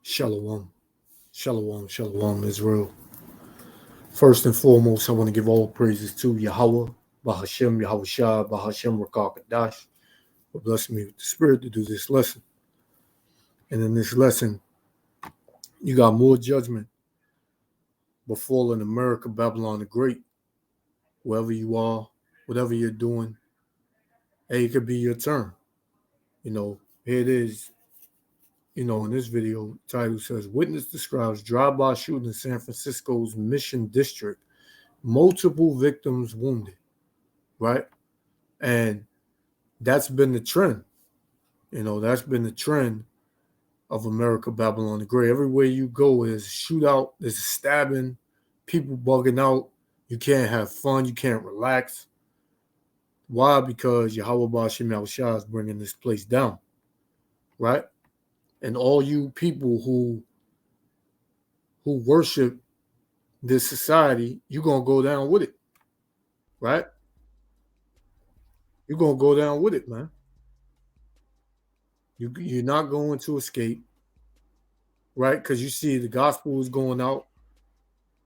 Shalom. Shalom. Shalom, Israel. First and foremost, I want to give all praises to Yahweh, Bahashem, Yahushua, Bahashem, Rakakadash, for blessing me with the spirit to do this lesson. And in this lesson, you got more judgment befalling America, Babylon the Great. Wherever you are, whatever you're doing, hey, it could be your turn. Here it is. In this video, title says, Witness describes drive-by shooting in San Francisco's Mission District. Multiple victims wounded, right? And that's been the trend. That's been the trend of America, Babylon the Great. Everywhere you go is shootout, there's a stabbing, people bugging out. You can't have fun. You can't relax. Why? Because Yahweh Ba'ashem Yahushua is bringing this place down, right? And all you people who worship this society, you're going to go down with it, right? You're going to go down with it, man. You're not going to escape, right? Because you see the gospel is going out.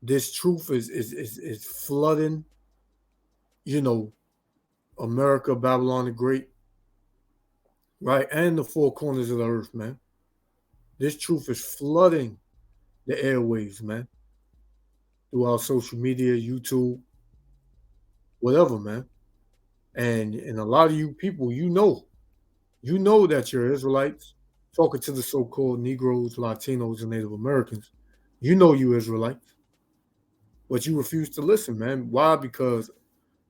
This truth is flooding, America, Babylon the Great, right? And the four corners of the earth, man. This truth is flooding the airwaves, man. Throughout social media, YouTube, whatever, man. And a lot of you people, you know that you're Israelites, talking to the so-called Negroes, Latinos, and Native Americans. You know you Israelites, but you refuse to listen, man. Why? Because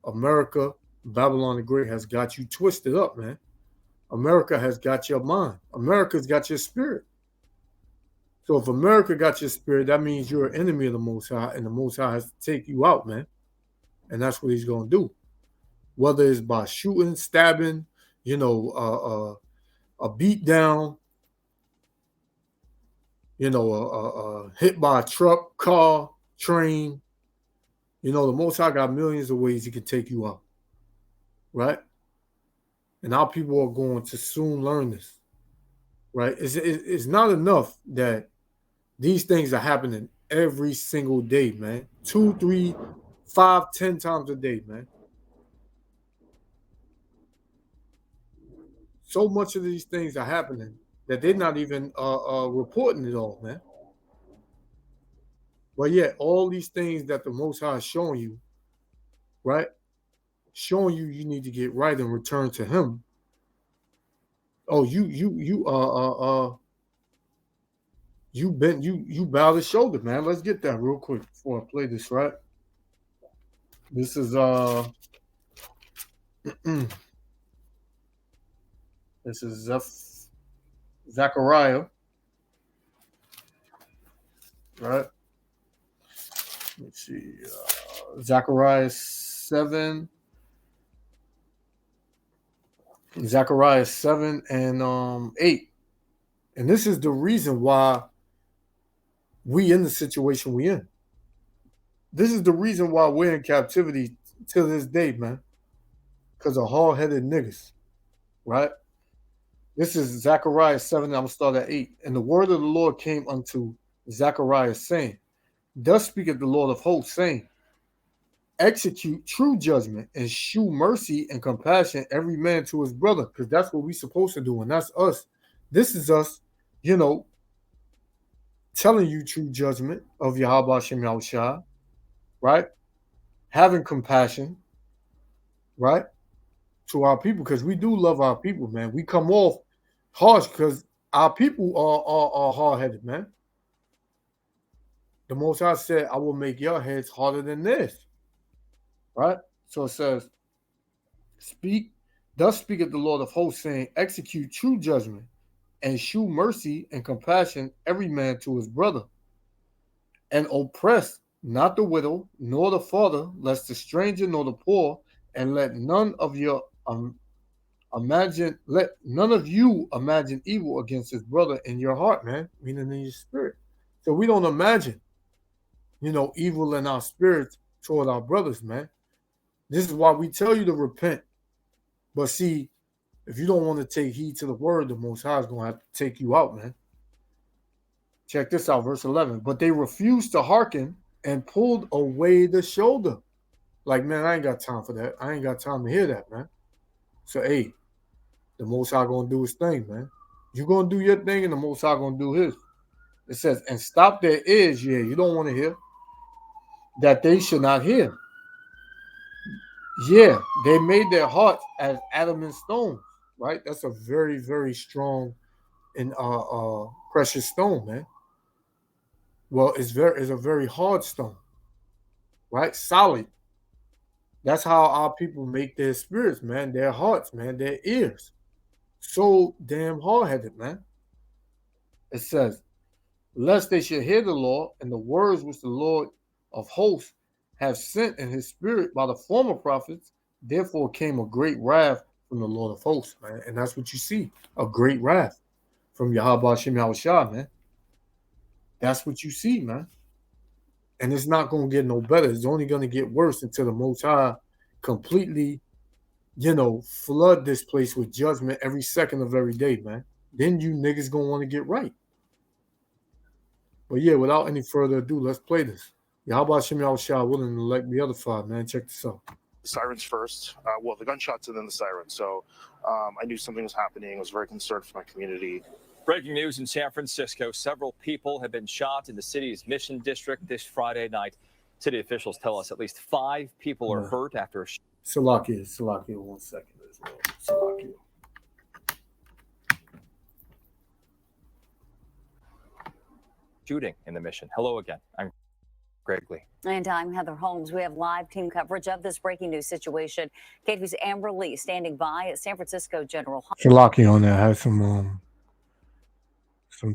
America, Babylon the Great, has got you twisted up, man. America has got your mind. America's got your spirit. So if America got your spirit, that means you're an enemy of the Most High, and the Most High has to take you out, man. And that's what he's going to do. Whether it's by shooting, stabbing, a beat down, hit by a truck, car, train. The Most High got millions of ways he can take you out, right? And our people are going to soon learn this, right? It's not enough that these things are happening every single day, man. 2, 3, 5, 10 times a day, man. So much of these things are happening that they're not even reporting it all, man. But yet, all these things that the Most High is showing you, right? Showing you need to get right and return to Him. Oh, you bow the shoulder, man. Let's get that real quick before I play this, right? This is this is Zechariah, right? Let's see, Zechariah 7. Zechariah 7 and 8. And this is the reason why we in the situation we in. This is the reason why we're in captivity till this day, man. Because of hard-headed niggas, right? This is Zechariah 7, I'm going to start at 8. And the word of the Lord came unto Zechariah, saying, Thus speaketh the Lord of hosts, saying, Execute true judgment and shew mercy and compassion every man to his brother, because that's what we're supposed to do, and that's us. This is us, telling you true judgment of Yahweh Shem Yahushua, right? Having compassion, right, to our people, because we do love our people, man. We come off harsh because our people are hard-headed, man. The Most High said, I will make your heads harder than this. Right? So it says, Thus speaketh the Lord of hosts, saying, Execute true judgment, and shew mercy and compassion every man to his brother. And oppress not the widow, nor the father, lest the stranger nor the poor, and let none of you imagine evil against his brother in your heart, man, meaning in your spirit. So we don't imagine, evil in our spirits toward our brothers, man. This is why we tell you to repent. But see, if you don't want to take heed to the word, the Most High is going to have to take you out, man. Check this out, verse 11. But they refused to hearken and pulled away the shoulder. Like, man, I ain't got time for that. I ain't got time to hear that, man. So, hey, the Most High gonna do his thing, man. You gonna do your thing, and the Most High gonna do his. It says, and stop their ears, yeah, you don't want to hear, that they should not hear. Yeah, they made their hearts as adamant stones, right? That's a very, very strong and precious stone, man. Well, it's a very hard stone, right? Solid. That's how our people make their spirits, man, their hearts, man, their ears. So damn hard headed, man. It says, lest they should hear the law and the words which the Lord of hosts have sent in his spirit by the former prophets, therefore came a great wrath from the Lord of hosts, man. And that's what you see, a great wrath from Yahweh Hashem Yahushua, man. That's what you see, man. And it's not going to get no better. It's only going to get worse until the Most High completely, flood this place with judgment every second of every day, man. Then you niggas going to want to get right. But yeah, without any further ado, let's play this. Yahweh Hashem Yahushua willing to elect the other five, man. Check this out. Sirens first. Well, the gunshots and then the sirens. So I knew something was happening. I was very concerned for my community. Breaking news in San Francisco. Several people have been shot in the city's Mission District this Friday night. City officials tell us at least 5 people are hurt after a Salakia, 1 second as well. Salakia. shooting in the Mission. Hello again. I'm Greg Lee. And I'm Heather Holmes. We have live team coverage of this breaking news situation. KTV's Amber Lee standing by at San Francisco General Hospital. Salakia on that has some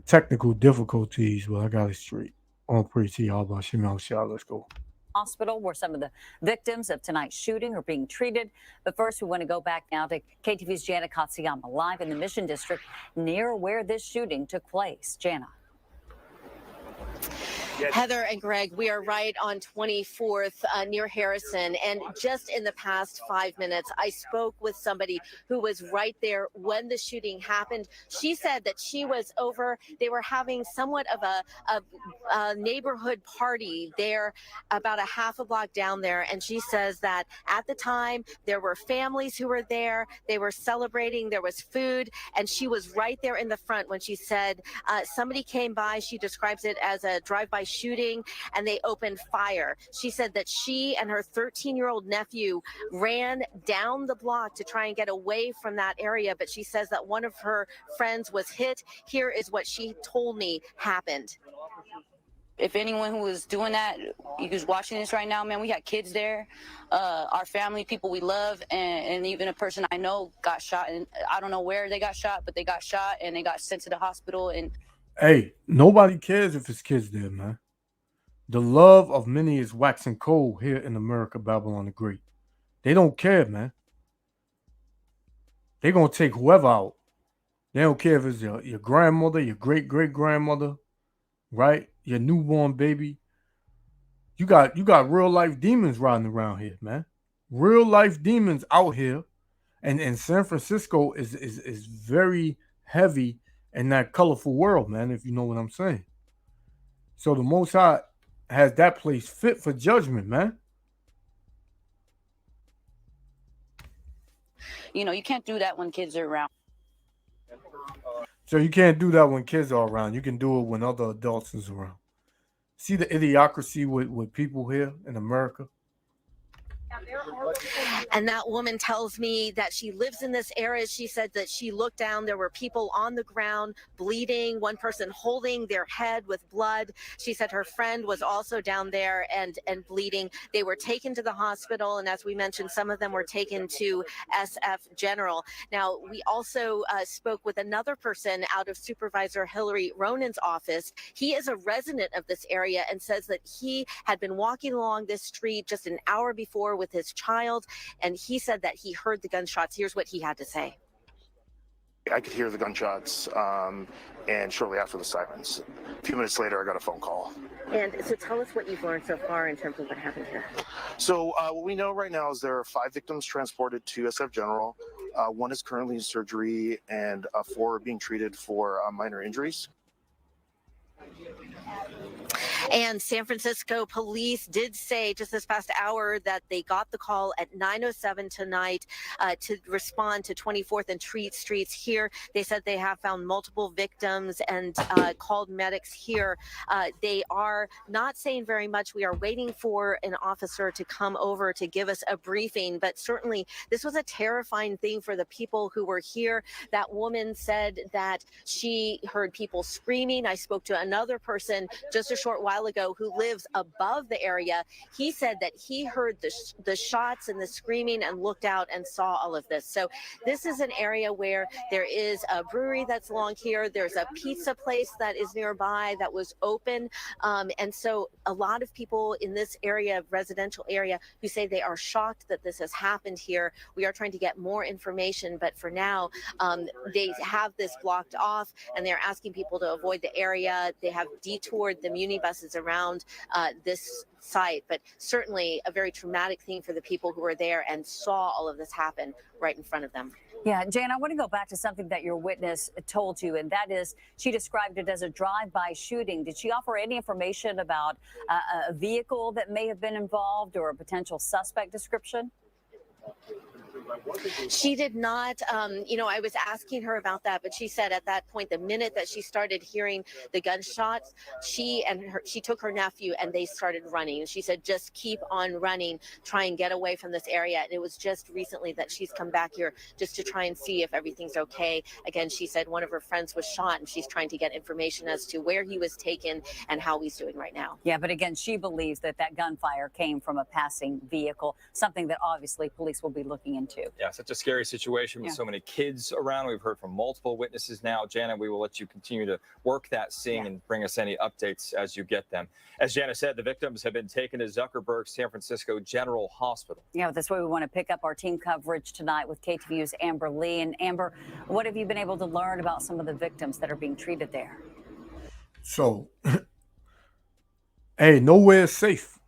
technical difficulties, but I got it straight. On pretty all about Shimon Shah. Let's go. Hospital where some of the victims of tonight's shooting are being treated. But first, we want to go back now to KTV's Jana Katsuyama live in the Mission District near where this shooting took place. Jana. Heather and Greg, we are right on 24th near Harrison. And just in the past 5 minutes, I spoke with somebody who was right there when the shooting happened. She said that she was over. They were having somewhat of a neighborhood party there about a half a block down there. And she says that at the time there were families who were there. They were celebrating. There was food. And she was right there in the front when she said somebody came by. She describes it as a drive-by shooting, and they opened fire. She said that she and her 13-year-old nephew ran down the block to try and get away from that area, but she says that one of her friends was hit. Here is what she told me happened. If anyone who was doing that, who's watching this right now, man, we had kids there, our family, people we love, and even a person I know got shot, and I don't know where they got shot, but they got shot and they got sent to the hospital. And hey, nobody cares if it's kids there, man. The love of many is waxing cold here in America, Babylon the Great. They don't care, man. They're going to take whoever out. They don't care if it's your grandmother, your great-great-grandmother, right? Your newborn baby. You got real-life demons riding around here, man. Real-life demons out here. And San Francisco is very heavy in that colorful world, man, if you know what I'm saying. So the Most High has that place fit for judgment, man. you know, you can't do that when kids are around. So you can't do that when kids are around. You can do it when other adults is around. See the idiocracy with people here in America? And that woman tells me that she lives in this area. She said that she looked down. There were people on the ground bleeding, one person holding their head with blood. She said her friend was also down there and bleeding. They were taken to the hospital. And as we mentioned, some of them were taken to SF General. Now, we also spoke with another person out of Supervisor Hillary Ronan's office. He is a resident of this area and says that he had been walking along this street just an hour before with his child, and he said that he heard the gunshots. Here's what he had to say. I could hear the gunshots, and shortly after the sirens. A few minutes later, I got a phone call. And so tell us what you've learned so far in terms of what happened here. So what we know right now is there are 5 victims transported to SF General. 1 is currently in surgery, and 4 are being treated for minor injuries. And San Francisco police did say just this past hour that they got the call at 9:07 tonight to respond to 24th and Treat Streets here. They said they have found multiple victims and called medics here. They are not saying very much. We are waiting for an officer to come over to give us a briefing, but certainly this was a terrifying thing for the people who were here. That woman said that she heard people screaming. I spoke to another person just a short while ago who lives above the area. He said that he heard the shots and the screaming and looked out and saw all of this. So this is an area where there is a brewery that's along here. There's a pizza place that is nearby that was open. And so a lot of people in this area, residential area, who say they are shocked that this has happened here. We are trying to get more information, but for now, they have this blocked off and they're asking people to avoid the area. They have detoured the muni buses around this site, but certainly a very traumatic thing for the people who were there and saw all of this happen right in front of them. Yeah, Jan, I want to go back to something that your witness told you, and that is she described it as a drive-by shooting. Did she offer any information about a vehicle that may have been involved or a potential suspect description? She did not. I was asking her about that, but she said at that point, the minute that she started hearing the gunshots, she took her nephew and they started running. And she said, just keep on running, try and get away from this area. And it was just recently that she's come back here just to try and see if everything's okay. Again, she said one of her friends was shot and she's trying to get information as to where he was taken and how he's doing right now. Yeah, but again, she believes that gunfire came from a passing vehicle, something that obviously police will be looking into. Yeah, such a scary situation with so many kids around. We've heard from multiple witnesses now. Janet, we will let you continue to work that scene and bring us any updates as you get them. As Janet said, the victims have been taken to Zuckerberg San Francisco General Hospital. Yeah, that's why we want to pick up our team coverage tonight with KTVU's Amber Lee. And Amber, what have you been able to learn about some of the victims that are being treated there? So, hey, nowhere is safe,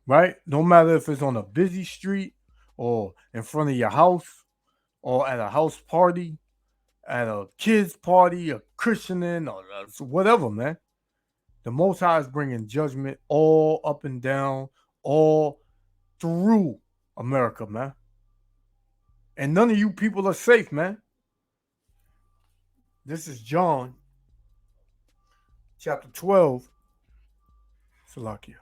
right? No matter if it's on a busy street or in front of your house or at a house party, at a kid's party, a christening, or whatever, man. The Most High is bringing judgment all up and down, all through America, man. And none of you people are safe, man. This is John, chapter 12, Salakia.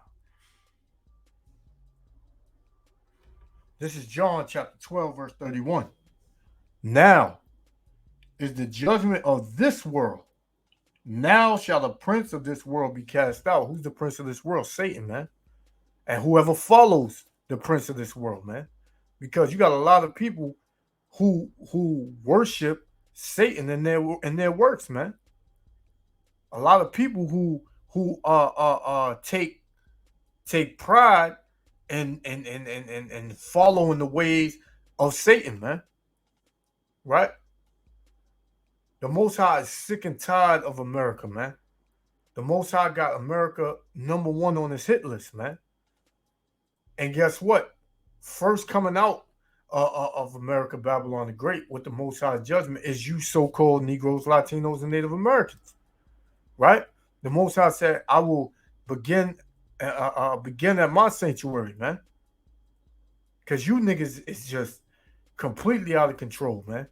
This is John chapter 12, verse 31. Now is the judgment of this world. Now shall the prince of this world be cast out. Who's the prince of this world? Satan, man. And whoever follows the prince of this world, man. Because you got a lot of people who worship Satan in their works, man. A lot of people who take pride and following the ways of Satan, man. Right? The Most High is sick and tired of America, man. The Most High got America #1 on his hit list, man. And guess what? First coming out of America, Babylon the Great, with the Most High judgment is you so-called Negroes, Latinos, and Native Americans. Right? The Most High said, I will begin at my sanctuary, man. Because you niggas is just completely out of control, man.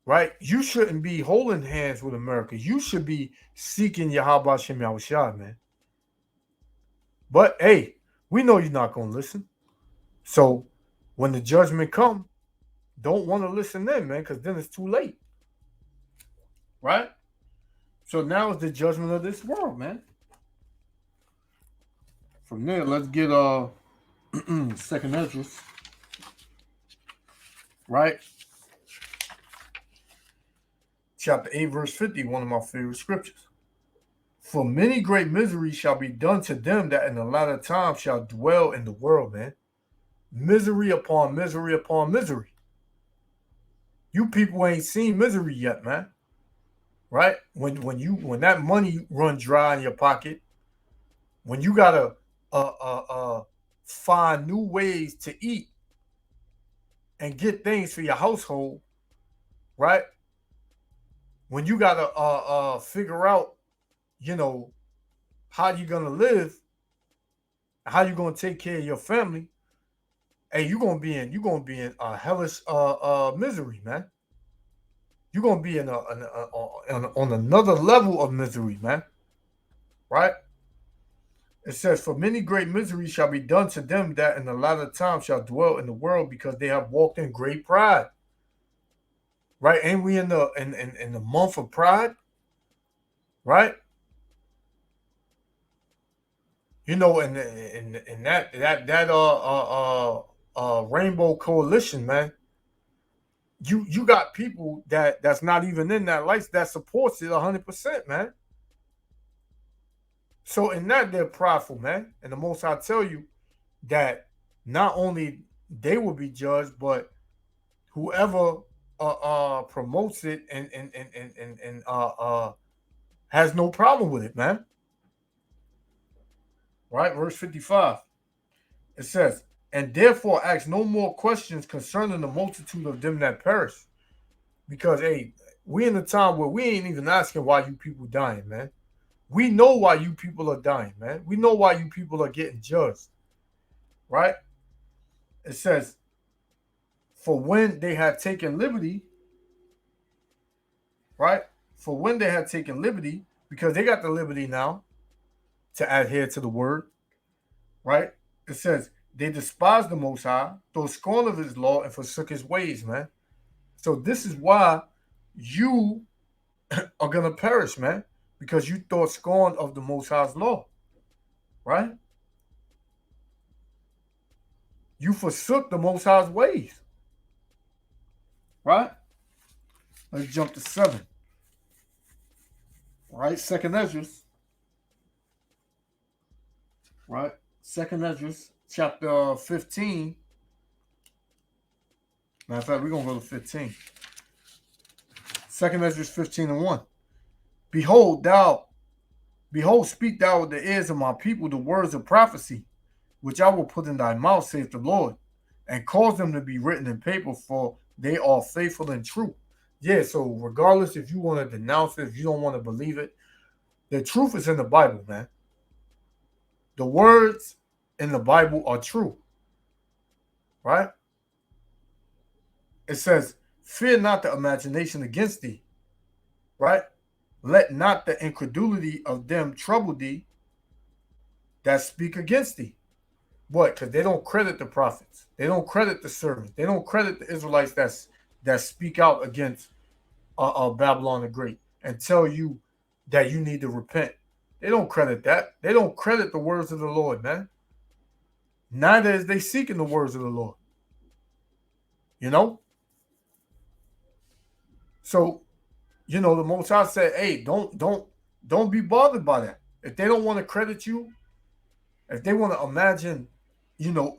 Right? You shouldn't be holding hands with America. You should be seeking Yahweh Shem Yahushua, man. But, hey, we know you're not going to listen. So, when the judgment come, don't want to listen then, man, because then it's too late. Right? So, now it's the judgment of this world, man. From there, let's get Second Esdras. Right? Chapter 8, verse 50, one of my favorite scriptures. For many great miseries shall be done to them that in the latter time shall dwell in the world, man. Misery upon misery upon misery. You people ain't seen misery yet, man. Right? When that money runs dry in your pocket, when you gotta find new ways to eat and get things for your household, right? when you gotta figure out, you know, how you gonna live, how you gonna take care of your family, hey, you're gonna be in a hellish misery, man. You're gonna be on another level of misery, man. Right? It says, "For many great miseries shall be done to them that in the latter time shall dwell in the world, because they have walked in great pride." Right? Ain't we in the month of pride? Right? You know, and that Rainbow Coalition, man. You got people that's not even in that life that supports it 100%, man. So in that, they're prideful, man. And the Most High tell you that not only they will be judged, but whoever promotes it and has no problem with it, man. Right? Verse 55. It says, "And therefore ask no more questions concerning the multitude of them that perish." Because, hey, we in a time where we ain't even asking why you people dying, man. We know why you people are dying, man. We know why you people are getting judged. Right? It says, "For when they had taken liberty," right? "For when they had taken liberty," because they got the liberty now to adhere to the word, right? It says, "They despised the Most High, thought scorn of his law, and forsook his ways," man. So this is why you are going to perish, man, because you thought scorn of the Most High's law, right? You forsook the Most High's ways, right? Let's jump to 7. Right? Second Ezra. Right? Second Ezra, chapter 15. Matter of fact, we're going to go to 15. Second Ezra 15:1. Behold, speak thou with the ears of my people the words of prophecy, which I will put in thy mouth, saith the Lord, and cause them to be written in paper, for they are faithful and true. Yeah, so regardless if you want to denounce it, if you don't want to believe it, the truth is in the Bible, man. The words in the Bible are true. Right? It says, "Fear not the imagination against thee." Right? "Let not the incredulity of them trouble thee that speak against thee." What? Because they don't credit the prophets. They don't credit the servants. They don't credit the Israelites that speak out against Babylon the Great and tell you that you need to repent. They don't credit that. They don't credit the words of the Lord, man. Neither is they seeking the words of the Lord. You know? So, you know, the Most High said, "Hey, don't be bothered by that. If they don't want to credit you, if they want to imagine, you know,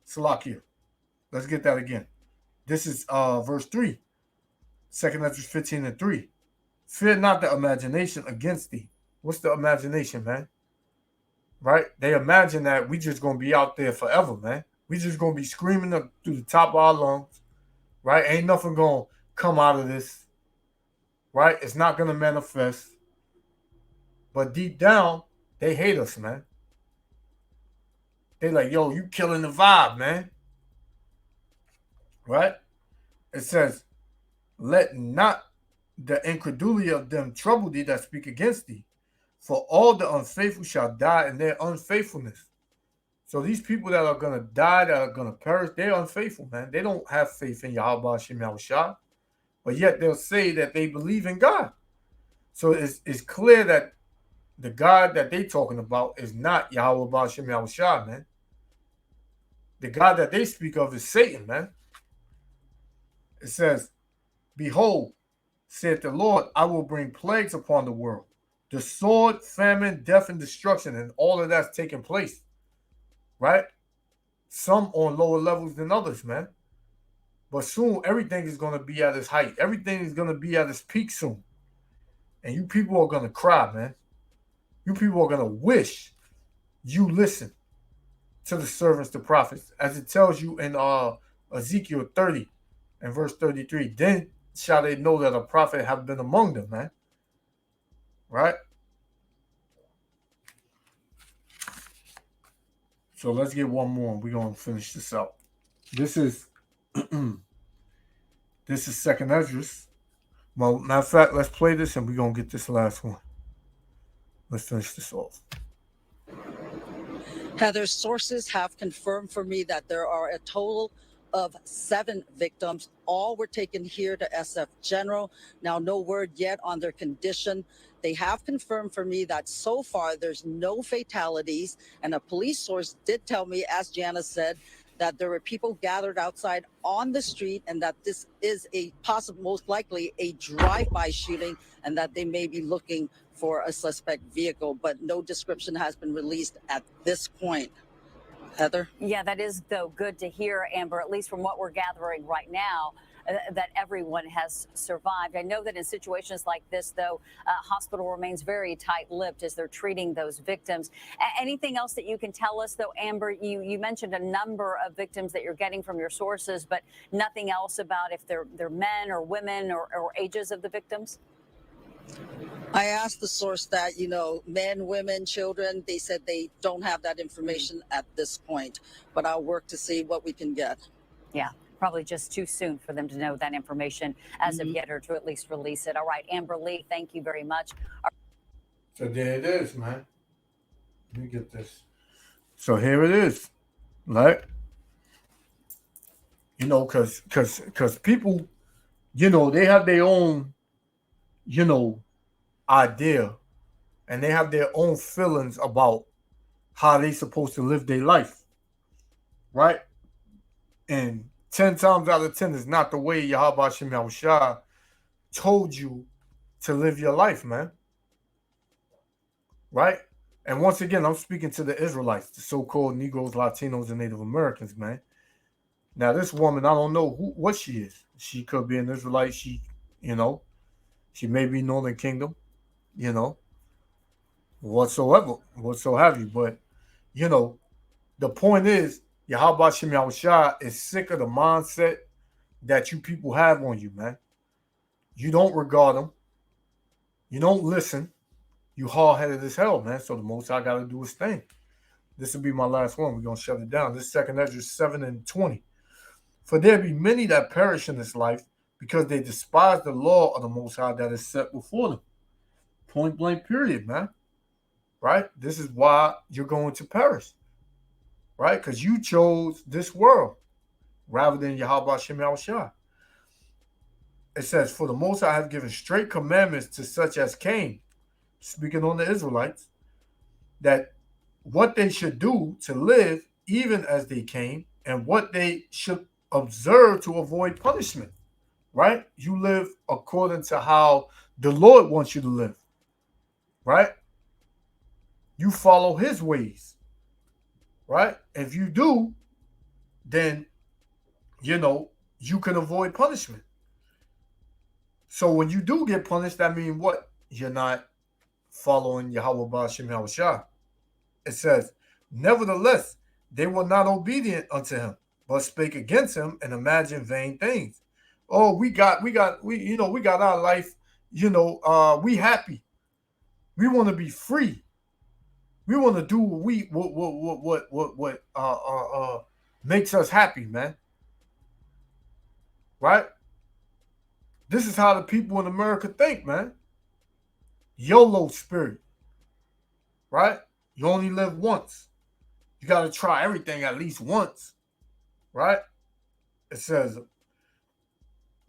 Salakia. Let's get that again. This is verse 3. 2 Ezra 15:3. "Fear not the imagination against thee." What's the imagination, man? Right? They imagine that we just gonna be out there forever, man. We just gonna be screaming up through the top of our lungs. Right? Ain't nothing gonna come out of this. Right? It's not gonna manifest. But deep down, they hate us, man. They like, "Yo, you killing the vibe, man." Right? It says, "Let not the incredulity of them trouble thee that speak against thee, for all the unfaithful shall die in their unfaithfulness." So these people that are going to die, that are going to perish, they're unfaithful, man. They don't have faith in Yahweh Hashem Yahushua, but yet they'll say that they believe in God. So it's clear that the God that they talking about is not Yahweh Hashem Yahushua, man. The God that they speak of is Satan, man. It says, "Behold, saith the Lord, I will bring plagues upon the world, the sword, famine, death, and destruction," and all of that's taking place. Right? Some on lower levels than others, man. But soon everything is going to be at its height. Everything is going to be at its peak soon. And you people are going to cry, man. You people are going to wish you listen to the servants, the prophets, as it tells you in Ezekiel 30 And verse 33, then shall they know that a prophet have been among them, man. Right? So let's get one more. We're going to finish this out. This is this is Second Esdras. Well, matter of fact, let's play this and we're going to get this last one. Let's finish this off. Heather, sources have confirmed for me that there are a total of 7 victims. All were taken here to SF General. Now, no word yet on their condition. They have confirmed for me that so far there's no fatalities. And a police source did tell me, as Jana said, that there were people gathered outside on the street and that this is a possible, most likely a drive-by shooting, and that they may be looking for a suspect vehicle, but no description has been released at this point. Heather? Yeah, that is, though, good to hear, Amber, at least from what we're gathering right now, that everyone has survived. I know that in situations like this, though, hospital remains very tight-lipped as they're treating those victims. Anything else that you can tell us, though, Amber? You mentioned a number of victims that you're getting from your sources, but nothing else about if they're men or women or ages of the victims? I asked the source that, men, women, children, they said they don't have that information at this point, but I'll work to see what we can get. Yeah, probably just too soon for them to know that information as of yet, or to at least release it. All right, Amber Lee, thank you very much. So there it is, man. Let me get this. So here it is, right? Because people, they have their own, idea, and they have their own feelings about how they supposed to live their life, right? And 10 times out of 10 is not the way Yahweh Shem Yahushua told you to live your life, man. Right? And once again, I'm speaking to the Israelites, the so-called Negroes, Latinos, and Native Americans, man. Now, this woman, I don't know what she is. She could be an Israelite. She may be Northern Kingdom, whatsoever, whatso have you. But, the point is, Yahweh Shem Yahushua is sick of the mindset that you people have on you, man. You don't regard them. You don't listen. You hard-headed as hell, man. So the most I got to do is think. This will be my last one. We're going to shut it down. This is 2 Esdras 7:20. For there be many that perish in this life because they despise the law of the Most High that is set before them. Point blank period, man. Right? This is why you're going to perish. Right? Because you chose this world rather than Yahweh Shem Yahushua. It says, for the Most High have given straight commandments to such as came, speaking on the Israelites, that what they should do to live even as they came, and what they should observe to avoid punishment. Right? You live according to how the Lord wants you to live. Right? You follow his ways. Right? If you do, then, you can avoid punishment. So when you do get punished, that means what? You're not following Yahweh Ba'ashem Yahushua. It says, nevertheless, they were not obedient unto him, but spake against him and imagined vain things. Oh, we got our life, we happy. We want to be free. We want to do what makes us happy, man. Right? This is how the people in America think, man. YOLO spirit. Right? You only live once. You got to try everything at least once. Right? It says,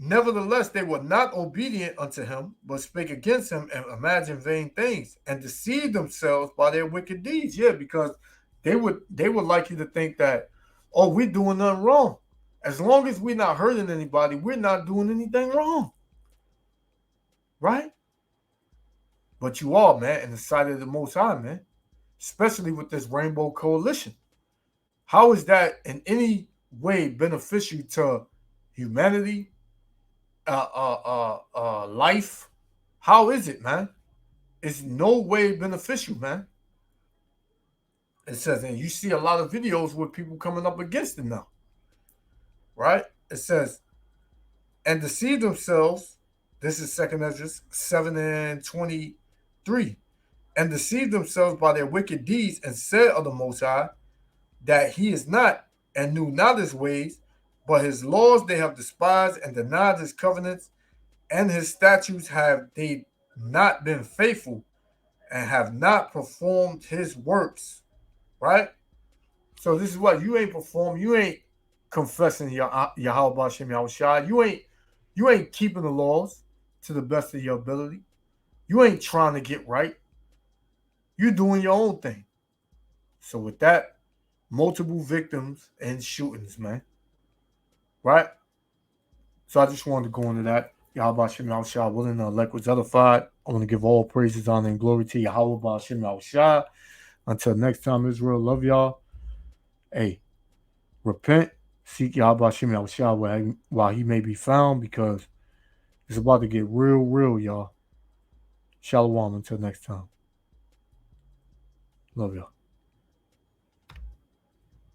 nevertheless, they were not obedient unto him, but spake against him and imagined vain things, and deceived themselves by their wicked deeds. Yeah, because they would like you to think that, oh, we're doing nothing wrong. As long as we're not hurting anybody, we're not doing anything wrong. Right? But you are, man, in the sight of the Most High, man. Especially with this Rainbow Coalition. How is that in any way beneficial to humanity, life? How is it, man? It's no way beneficial, man. It says, and you see a lot of videos with people coming up against it now. Right? It says, and deceived themselves. This is 2 Ezra 7:23. And deceived themselves by their wicked deeds, and said of the Most High that he is not, and knew not his ways, but his laws they have despised, and denied his covenants, and his statutes have they not been faithful, and have not performed his works. Right? So this is what you ain't performed. You ain't confessing Yahweh Bashem Yahushua. You ain't keeping the laws to the best of your ability. You ain't trying to get right. You're doing your own thing. So with that, multiple victims and shootings, man. Right? So I just wanted to go into that. Yahweh Bashem Yahushua, willing the elect was edified. I want to give all praises, honor, and glory to Yahweh Bashem Yahushua. Until next time, Israel, love y'all. Hey, repent, seek Yahweh Bashem Yahushua while he may be found, because it's about to get real, y'all. Shalom until next time. Love y'all.